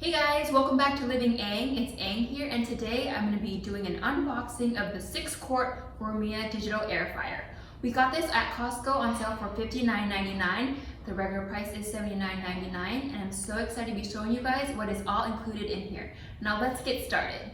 Hey guys, welcome back to Living Eng. It's Eng here, and today I'm going to be doing an unboxing of the 6-quart Gourmia digital air fryer. We got this at Costco on sale for $59.99. The regular price is $79.99, and I'm so excited to be showing you guys what is all included in here. Now let's get started.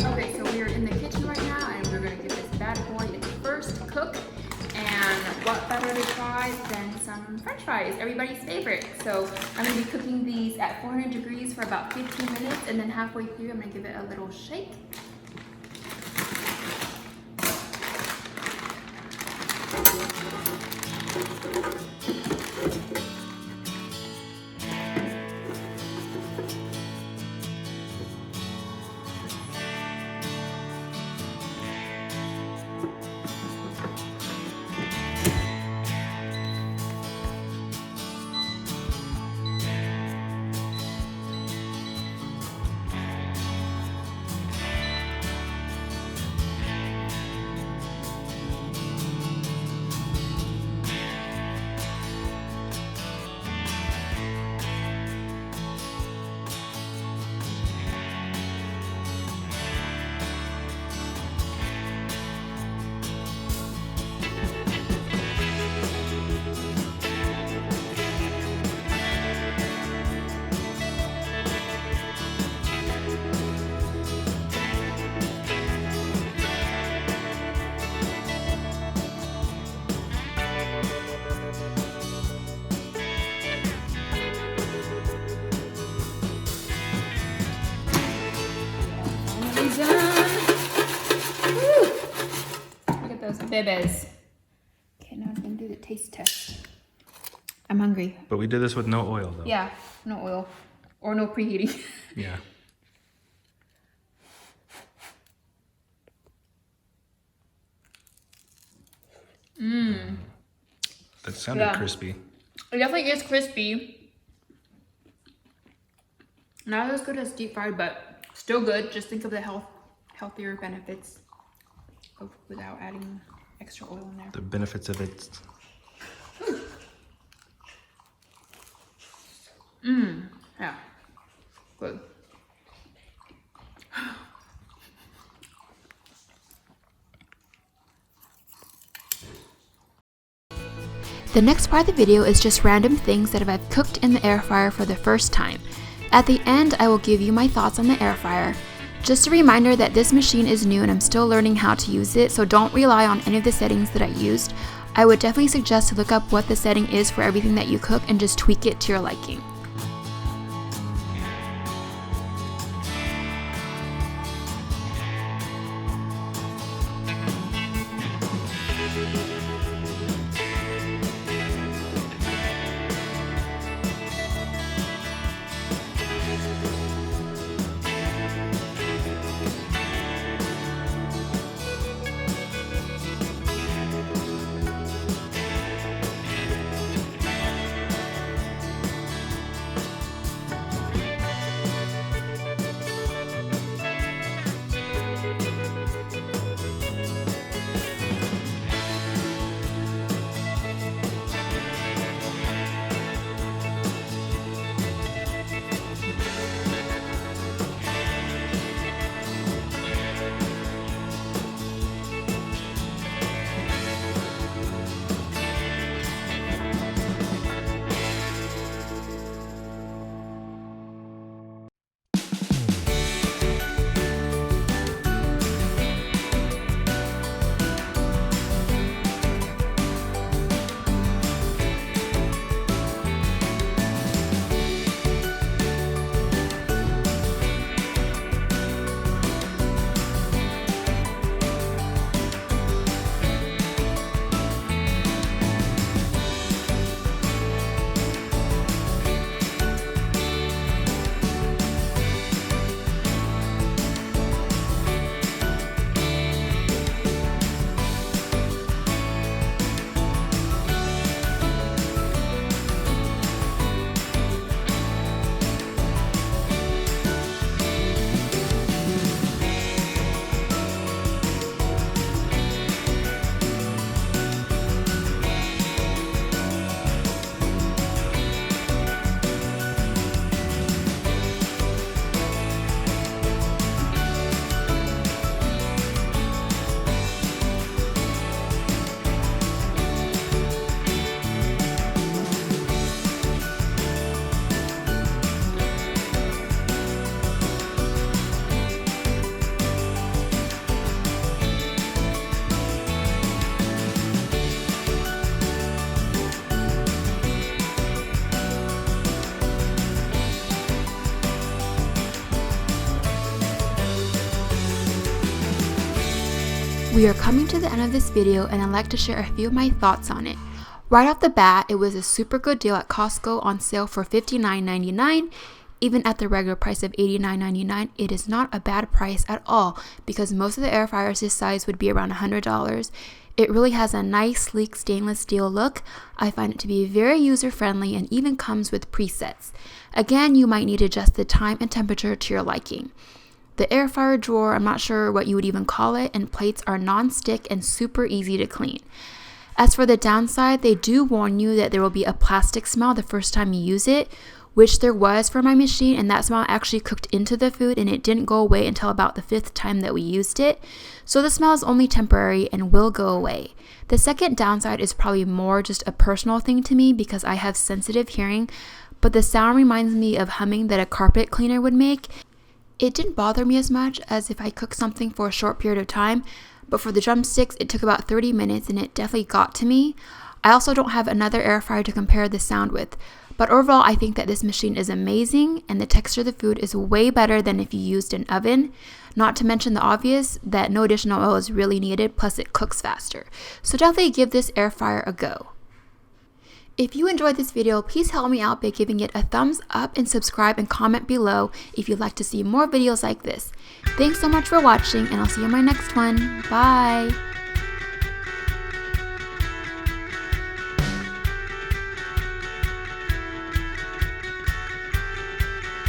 Okay, so we are in the kitchen right now, and we're going to give this bad boy its first cook. And what better to try than some french fries, everybody's favorite. So I'm going to be cooking these at 400 degrees for about 15 minutes, and then halfway through I'm going to give it a little shake. Look at those bebes. Okay, now I'm gonna do the taste test. I'm hungry. But we did this with no oil, though. Yeah, no oil or no preheating. Yeah. Mmm. That sounded crispy. It definitely is crispy. Not as good as deep fried, but still good. Just think of the healthier benefits of without adding extra oil in there. The benefits of it. Yeah, good. The next part of the video is just random things that I've cooked in the air fryer for the first time. At the end, I will give you my thoughts on the air fryer. Just a reminder that this machine is new and I'm still learning how to use it, so don't rely on any of the settings that I used. I would definitely suggest to look up what the setting is for everything that you cook and just tweak it to your liking. We are coming to the end of this video and I'd like to share a few of my thoughts on it. Right off the bat, it was a super good deal at Costco on sale for $59.99. Even at the regular price of $89.99, it is not a bad price at all because most of the air fryers this size would be around $100. It really has a nice, sleek stainless steel look. I find it to be very user-friendly and even comes with presets. Again, you might need to adjust the time and temperature to your liking. The air fryer drawer, I'm not sure what you would even call it, and plates are non-stick and super easy to clean. As for the downside, they do warn you that there will be a plastic smell the first time you use it, which there was for my machine, and that smell actually cooked into the food and it didn't go away until about the 5th time that we used it. So the smell is only temporary and will go away. The second downside is probably more just a personal thing to me because I have sensitive hearing, but the sound reminds me of humming that a carpet cleaner would make. It didn't bother me as much as if I cooked something for a short period of time, but for the drumsticks, it took about 30 minutes and it definitely got to me. I also don't have another air fryer to compare the sound with, but overall, I think that this machine is amazing and the texture of the food is way better than if you used an oven. Not to mention the obvious that no additional oil is really needed, plus it cooks faster. So definitely give this air fryer a go. If you enjoyed this video, please help me out by giving it a thumbs up and subscribe and comment below if you'd like to see more videos like this. Thanks so much for watching and I'll see you in my next one. Bye!